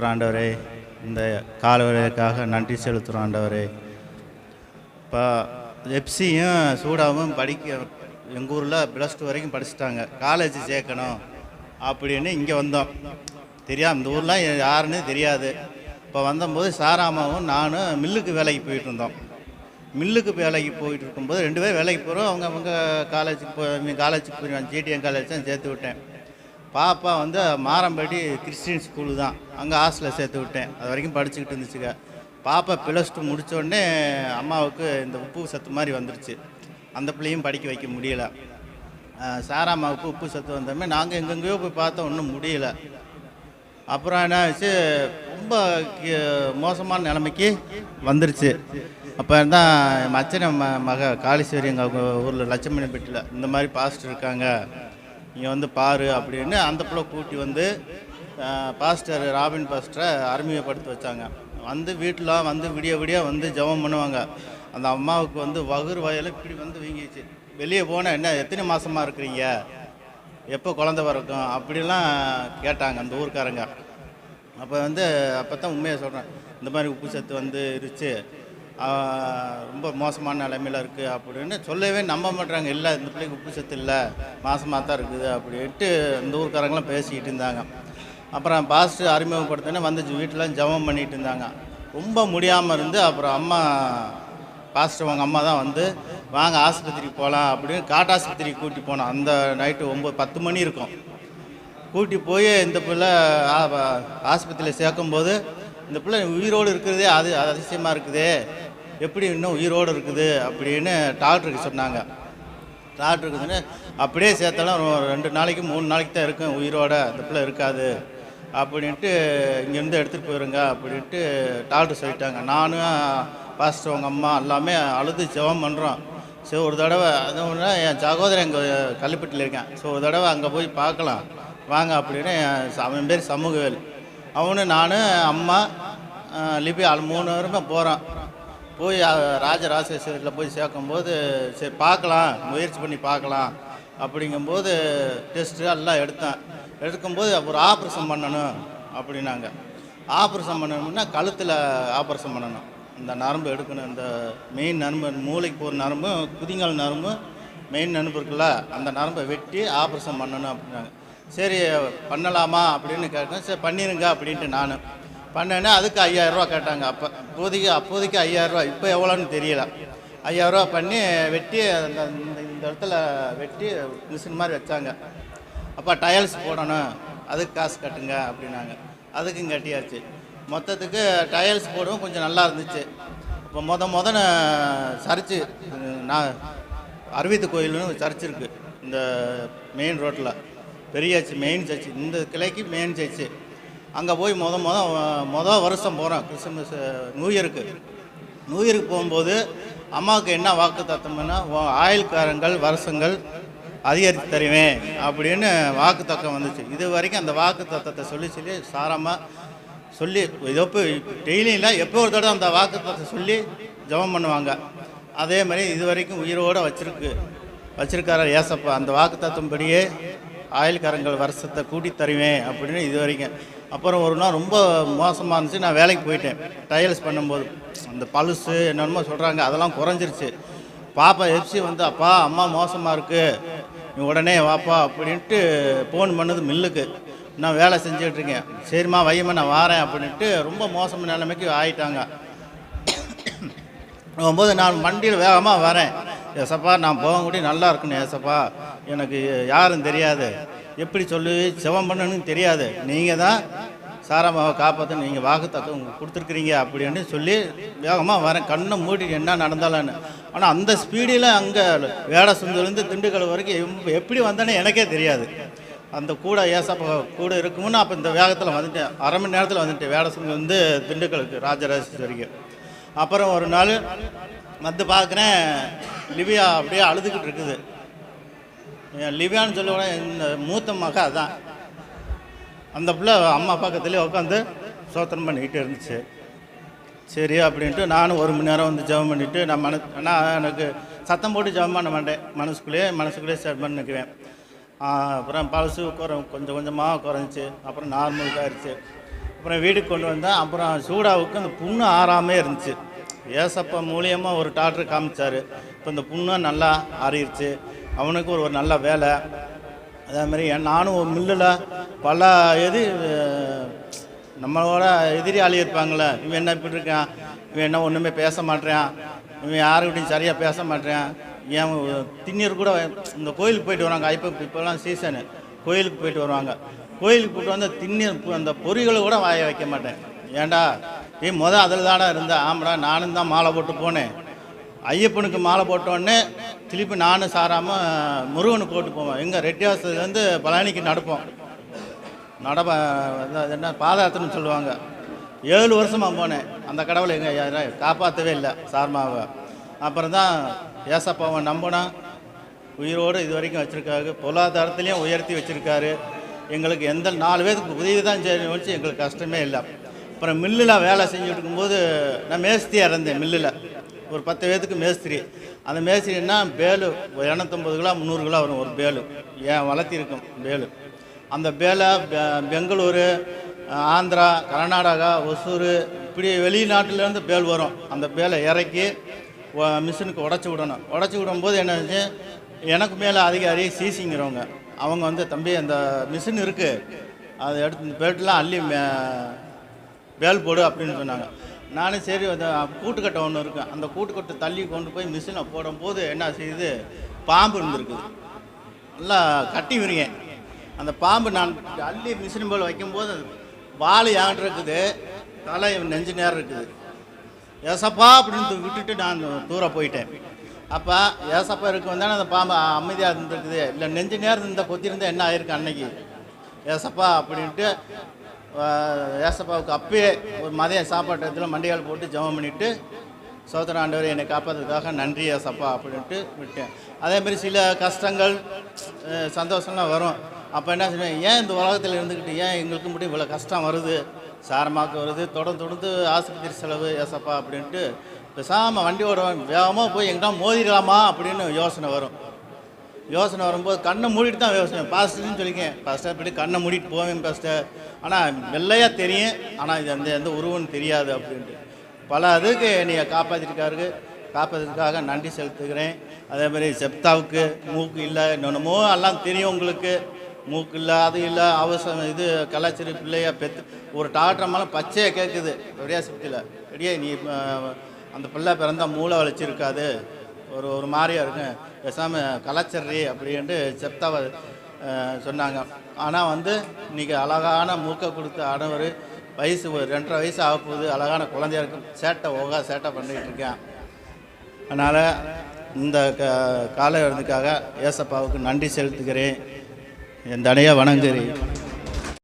ஆண்டவரே, இந்த காலவரைக்காக நன்றி செலுத்துகிறோம் ஆண்டவரே. இப்போ எப்சியும் சூடாவும் எங்கள் ஊரில் +2 வரைக்கும் படிச்சுட்டாங்க. காலேஜ் சேர்க்கணும் அப்படின்னு இங்கே வந்தோம். இந்த ஊர்லாம் யாருன்னு தெரியாது. இப்போ வந்தபோது சாராமாவும் நானும் மில்லுக்கு வேலைக்கு போயிட்டு இருந்தோம். மில்லுக்கு வேலைக்கு போயிட்டு இருக்கும்போது 2 பேர் வேலைக்கு போகிறோம். அவங்க காலேஜுக்கு போய் ஜிடிஎன் காலேஜ் தான் சேர்த்து விட்டேன். பாப்பா மாரம்பட்டி கிறிஸ்டின் ஸ்கூலு தான், அங்கே ஹாஸ்டலில் சேர்த்து விட்டேன். அது வரைக்கும் படிச்சுக்கிட்டு இருந்துச்சுங்க. பாப்பா +2 முடித்தோடனே அம்மாவுக்கு இந்த உப்பு சத்து மாதிரி வந்துருச்சு. அந்த பிள்ளையும் படிக்க வைக்க முடியலை. சாராம்மாவுக்கு உப்பு சத்து வந்தோமே நாங்கள் எங்கெங்கேயோ போய் பார்த்தோம், ஒன்றும் முடியலை. அப்புறம் என்ன ஆச்சு, ரொம்ப மோசமான நிலைமைக்கு வந்துருச்சு. அப்போ தான் மச்சனை மக காளீஸ்வரி எங்கள் ஊரில் லட்சுமணிப்பட்டியில் இந்த மாதிரி பாஸ்டர் இருக்காங்க, இங்கே பாரு அப்படின்னு அந்த பிள்ளை கூட்டி பாஸ்டர் ராபின் பாஸ்டரை அறிமுகப்படுத்தி வச்சாங்க. வீட்டில் விடிய விடிய ஜெபம் பண்ணுவாங்க. அந்த அம்மாவுக்கு வகுறு வயலில் இப்படி வீங்கிச்சு. வெளியே போனால் என்ன எத்தனை மாதமாக இருக்கிறீங்க, எப்போ குழந்தை பிறக்கும் அப்படிலாம் கேட்டாங்க அந்த ஊருக்காரங்க. அப்போ அப்போ தான் உண்மையை சொல்கிறேன், இந்த மாதிரி உப்பு சத்து இருச்சு, ரொம்ப மோசமான நிலைமையில் இருக்குது அப்படின்னு சொல்லவே நம்ப மாட்டாங்க. இல்லை, இந்த பிள்ளைக்கு உப்பு சத்து இல்லை, மாசமாக தான் இருக்குது அப்படின்ட்டு இந்த ஊருக்காரங்களாம் பேசிக்கிட்டு இருந்தாங்க. அப்புறம் பாஸ்டர் அறிமுகப்படுத்தினே வீட்டில் ஜெபம் பண்ணிகிட்டு இருந்தாங்க. ரொம்ப முடியாமல் இருந்து அப்புறம் அம்மா பாஸ்டர் அவங்க அம்மா தான் வாங்க ஆஸ்பத்திரிக்கு போகலாம் அப்படின்னு காட்டாஸ்பத்திரிக்கு கூட்டி போனோம். அந்த நைட்டு 9-10 மணி இருக்கும். கூட்டி போய் இந்த பிள்ளை ஆஸ்பத்திரியில் சேர்க்கும்போது இந்த பிள்ளை உயிரோடு இருக்கிறதே அது அதிசயமாக இருக்குதே, எப்படி இன்னும் உயிரோடு இருக்குது அப்படின்னு டாக்டருக்கு சொன்னாங்க. டாக்டருக்கு அப்படியே சேர்த்தாலும் 2 நாளைக்கு 3 நாளைக்கு தான் இருக்கும் உயிரோட, அந்த பிள்ளை இருக்காது அப்படின்ட்டு இங்கேருந்து எடுத்துகிட்டு போயிருங்க அப்படின்ட்டு டாக்டர் சொல்லிட்டாங்க. நானும் பாஸ்டர் அவங்க அம்மா எல்லாமே அழுது ஜெபம் பண்ணுறோம். சரி, ஒரு தடவை அது ஒன்று என் சகோதரன் எங்கள் கள்ளிப்பட்டியில் இருக்கேன். ஸோ ஒரு தடவை அங்கே போய் பார்க்கலாம் வாங்க அப்படின்னு. அவன் பேர் சமூகவேல். அவனு நான் அம்மா லிபி 3 பேருமே போகிறோம். போய் ராஜராஜேஸ்வரியில் போய் சேர்க்கும்போது சரி பார்க்கலாம், முயற்சி பண்ணி பார்க்கலாம் அப்படிங்கும்போது டெஸ்ட்டு எல்லாம் எடுக்கும்போது ஒரு ஆப்ரேஷன் பண்ணணும் அப்படின்னாங்க. ஆப்ரேஷன் பண்ணணும்னா கழுத்தில் ஆப்ரேஷன் பண்ணணும். இந்த நரம்பு எடுக்கணும், இந்த மெயின் நரம்பு, மூளைக்கு போகிற நரம்பு, குதிங்கால் நரம்பு, மெயின் நரம்பு இருக்குல்ல, அந்த நரம்பை வெட்டி ஆப்ரேஷன் பண்ணணும் அப்படின்னாங்க. சரி பண்ணலாமா அப்படின்னு கேட்டேன். சரி பண்ணிடுங்க அப்படின்ட்டு நான் பண்ணேன்னா அதுக்கு 5000 ரூபா கேட்டாங்க. அப்போதைக்கு 5000 ரூபா, இப்போ எவ்வளோன்னு தெரியல. 5000 ரூபா பண்ணி வெட்டி இந்த இடத்துல வெட்டி மிஷின் மாதிரி வச்சாங்க. அப்போ டயல்ஸ் போடணும், அதுக்கு காசு கட்டுங்க அப்படின்னாங்க. அதுக்கும் கட்டியாச்சு. மொத்தத்துக்கு டயல்ஸ் போடவும் கொஞ்சம் நல்லா இருந்துச்சு. இப்போ முதல்ல சர்ச்சு, நான் அரவித்து கோயில்னு சர்ச் இருக்குது இந்த மெயின் ரோட்டில், பெரியாச்சு மெயின் சர்ச்சு, இந்த கிளைக்கு மெயின் சர்ச்சு. அங்கே போய் மொதல் வருஷம் போகிறோம் கிறிஸ்மஸ் நியூ இயருக்கு போகும்போது அம்மாவுக்கு என்ன வாக்கு தத்தம்னா, ஆயுள்காரங்கள் வருஷங்கள் அதிகரித்து தருவேன் அப்படின்னு வாக்கு தத்தம் வந்துச்சு. இது வரைக்கும் அந்த வாக்கு தத்தத்தை சொல்லி சாரமாக சொல்லி டெய்லியும் இல்லை, எப்போ ஒரு தடவை அந்த வாக்கு தத்தத்தை சொல்லி ஜெபம் பண்ணுவாங்க. அதே மாதிரி இது வரைக்கும் உயிரோடு வச்சிருக்கார ஏசப்பா. அந்த வாக்கு தத்தம்படியே ஆயுள்காரங்கள் வருஷத்தை கூட்டி தருவேன் அப்படின்னு இது வரைக்கும். அப்புறம் ஒரு நாள் ரொம்ப மோசமாக இருந்துச்சு, நான் வேலைக்கு போயிட்டேன். டயல்ஸ் பண்ணும்போது அந்த பல்ஸு என்னென்னமோ சொல்கிறாங்க, அதெல்லாம் குறைஞ்சிருச்சு. பாப்பா எப்சி அப்பா அம்மா மோசமாக இருக்குது, நீ உடனே வாப்பா அப்படின்ட்டு ஃபோன் பண்ணது மில்லுக்கு. நான் வேலை செஞ்சுட்ருக்கேன். சரிம்மா வையம்மா நான் வாரேன் அப்படின்ட்டு ரொம்ப மோசமான நிலைமைக்கு ஆகிட்டாங்க. போகும்போது நான் வண்டியில் வேகமாக வரேன். ஏசப்பா நான் போகக்கூடிய நல்லா இருக்குன்னு, ஏசப்பா எனக்கு யாரும் தெரியாது, எப்படி சொல்லி செவம் பண்ணணும்னு தெரியாது, நீங்கள் தான் சாராமாவை காப்பாற்ற நீங்கள் வாக்குத்தத்தம் கொடுத்துருக்குறீங்க அப்படின்னு சொல்லி வேகமாக வரேன். கண்ணை மூடிட்டு என்ன நடந்தாலும்னு. ஆனால் அந்த ஸ்பீடில் அங்கே வேடசுந்தலேருந்து திண்டுக்கல் வரைக்கும் எப்படி வந்தேன்னு எனக்கே தெரியாது. அந்த கூட ஏசப்பா கூட இருக்குமுன்னு அப்போ இந்த வேகத்தில் வந்துட்டேன். அரை மணி நேரத்தில் வந்துட்டேன் வேடசுந்தலேருந்து திண்டுக்கலுக்கு ராஜராஜேஸ்வரிக்கு. அப்புறம் ஒரு நாள் பார்க்குறேன், லிவியா அப்படியே அழுதுகிட்டு இருக்குது. லிவியான்னு சொல்லுவோட இந்த மூத்த மகா தான். அந்த பிள்ளை அம்மா பக்கத்துலேயே உட்காந்து சோத்திரம் பண்ணிக்கிட்டு இருந்துச்சு. சரி அப்படின்ட்டு நானும் 1 மணி நேரம் ஜெபம் பண்ணிவிட்டு நான் எனக்கு சத்தம் போட்டு ஜெபம் பண்ண மாட்டேன், மனசுக்குள்ளேயே செட் பண்ணிக்குவேன். அப்புறம் பழசு கொஞ்சம் கொஞ்சமாக குறைஞ்சி அப்புறம் நார்மலுக்கு ஆயிடுச்சு. அப்புறம் வீட்டுக்கு கொண்டு வந்தேன். அப்புறம் சூடாவுக்கு அந்த புண்ணு ஆறாமே இருந்துச்சு. ஏசப்பா மூலியமாக ஒரு டாக்டர் காமிச்சார். இப்போ இந்த புண்ணும் நல்லா ஆறிடுச்சு. அவனுக்கு ஒரு நல்ல வேலை. அதேமாதிரி நானும் ஒரு மில்லில் பல நம்மளோட எதிரியாளி இருப்பாங்களே, இவன் என்ன இப்படி இருக்கான், இவன் என்ன ஒன்றுமே பேச மாட்டேறான், இவன் யாருக்கிட்டையும் சரியாக பேச மாட்டேறான், ஏன் திண்ணீர் கூட இந்த கோயிலுக்கு போயிட்டு வருவாங்க. இப்போலாம் சீசனு கோயிலுக்கு போயிட்டு வருவாங்க. கோயிலுக்கு போய்ட்டு வந்து திண்ணீர் அந்த பொறிகளை கூட வாய வைக்க மாட்டேன். ஏன்டா அதில் தானே இருந்தேன். ஆமாடா, நானும் தான் மாலை போட்டு போனேன். ஐயப்பனுக்கு மாலை போட்டோடனே திருப்பி நானும் சாராமல் முருகனுக்கு போட்டு போவேன். எங்கள் ரெட்டியாசத்துலேருந்து பழனிக்கு நடப்போம். என்ன பாதயாத்திரைன்னு சொல்லுவாங்க. 7 வருஷமாக போனேன். அந்த கடவுளை எங்கள் காப்பாற்றவே இல்லை சார்மாவை. அப்புறம் தான் ஏசப்பாவை நம்பினா உயிரோடு இது வரைக்கும் வச்சுருக்காரு. பொருளாதாரத்துலேயும் உயர்த்தி வச்சுருக்காரு. எங்களுக்கு எந்த 4 பேருக்கு உதவி தான் செய்யணும் வச்சு எங்களுக்கு கஷ்டமே இல்லை. அப்புறம் மில்லில் வேலை செஞ்சுட்டு இருக்கும்போது நான் மேஸ்திரியாக இருந்தேன். மில்லில் ஒரு 10 பேத்துக்கு மேஸ்திரி. அந்த மேஸ்திரின்னா பேலு 250 கிலோ 300 கிலோ வரும் ஒரு பேலு. வளர்த்திருக்கும் பேலு. அந்த பேலை பெங்களூரு, ஆந்திரா, கர்நாடகா, ஒசூர் இப்படி வெளிநாட்டிலேருந்து பேல் வரும். அந்த பேலை இறக்கி மிஷினுக்கு உடச்சி விடணும். உடச்சி விடும்போது என்னாச்சு, எனக்கு மேலே அதிகாரி சிசிங்கிறவங்க அவங்க வந்து, தம்பி அந்த மிஷின் இருக்குது, அதை எடுத்து இந்த பேட்டெலாம் அள்ளி பேல் போடு அப்படின்னு சொன்னாங்க. நானும் சரி, அந்த கூட்டுக்கட்டை ஒன்று இருக்கும், அந்த கூட்டுக்கட்டை தள்ளி கொண்டு போய் மிஷினை போடும்போது என்ன செய்யுது, பாம்பு இருந்துருக்குது. நல்லா கட்டி விரிங்க. அந்த பாம்பு நான் அள்ளி மிஷின் போல் வைக்கும்போது வால் யான் இருக்குது, தலை நெஞ்சு நேரம் இருக்குது. ஏசப்பா அப்படின்னு விட்டுட்டு நான் தூர போயிட்டேன். அப்போ ஏசப்பா இருக்கு வந்தானே அந்த பாம்பு அமைதியாக இருந்துருக்குது. இல்லை நெஞ்சு நேரம் இந்த கொத்திருந்தால் என்ன ஆயிருக்கு அன்னைக்கு. ஏசப்பா அப்படின்ட்டு ஏசப்பாவுக்கு அப்பயே ஒரு மதிய சாப்பாட்டு இடத்துல மண்டிகால் போட்டு ஜெபம் பண்ணிவிட்டு, சோதர ஆண்டவர் என்னை காப்பாற்றுறதுக்காக நன்றி ஏசப்பா அப்படின்ட்டு விட்டேன். அதேமாதிரி சில கஷ்டங்கள் சந்தோஷம்லாம் வரும். அப்போ என்ன செய்வேன், ஏன் இந்த உலகத்தில் இருந்துக்கிட்டு ஏன் எங்களுக்கு மட்டும் இவ்வளோ கஷ்டம் வருது, சாரமாக்கு வருது, தொடர்ந்து ஆஸ்பத்திரி செலவு ஏசப்பா அப்படின்ட்டு பேசாமல் வண்டி ஓடுவேன். வேகமாக போய் எங்கிட்ட மோதிடலாமா அப்படின்னு யோசனை வரும். யோசனை வரும்போது கண்ணை மூடிட்டு தான் யோசனை. பாஸ்டர்னு சொல்லிக்கேன், பாஸ்டர் இப்படி கண்ணை மூடிட்டு போவேன் பாஸ்டர், ஆனால் வெள்ளையாக தெரியும், ஆனால் இது எந்த உருவம்னு தெரியாது அப்படின்ட்டு. பல இதுக்கு என்னை காப்பாற்றுறதுக்காக நன்றி செலுத்துகிறேன். அதேமாதிரி செப்தாவுக்கு மூக்கு இல்லை, இன்னொன்னுமோ எல்லாம் தெரியும் உங்களுக்கு, மூக்கு இல்லை, அது இல்லை, அவசரம் இது கலாச்சார பிள்ளையா பெற்று ஒரு டாக்டர் மேலே பச்சையாக கேட்குது ரெடியா சக்தியில், ரெடியா நீ அந்த பிள்ளை பிறந்தா மூளை வளைச்சிருக்காது, ஒரு மாதிரியாக இருக்கும், பேசாமல் கலாச்சரி அப்படின்ட்டு செப்தாவை சொன்னாங்க. ஆனால் வந்து இன்றைக்கி அழகான மூக்கை கொடுத்த ஆடவர், வயசு ஒரு 2.5 வயசு ஆக போகுது, அழகான குழந்தையா இருக்கும், சேட்டை பண்ணிகிட்டு இருக்கேன். அதனால் இந்த கால இருந்துக்காக ஏசப்பாவுக்கு நன்றி செலுத்துகிறேன். என் தடையாக வணங்குகிறேன்.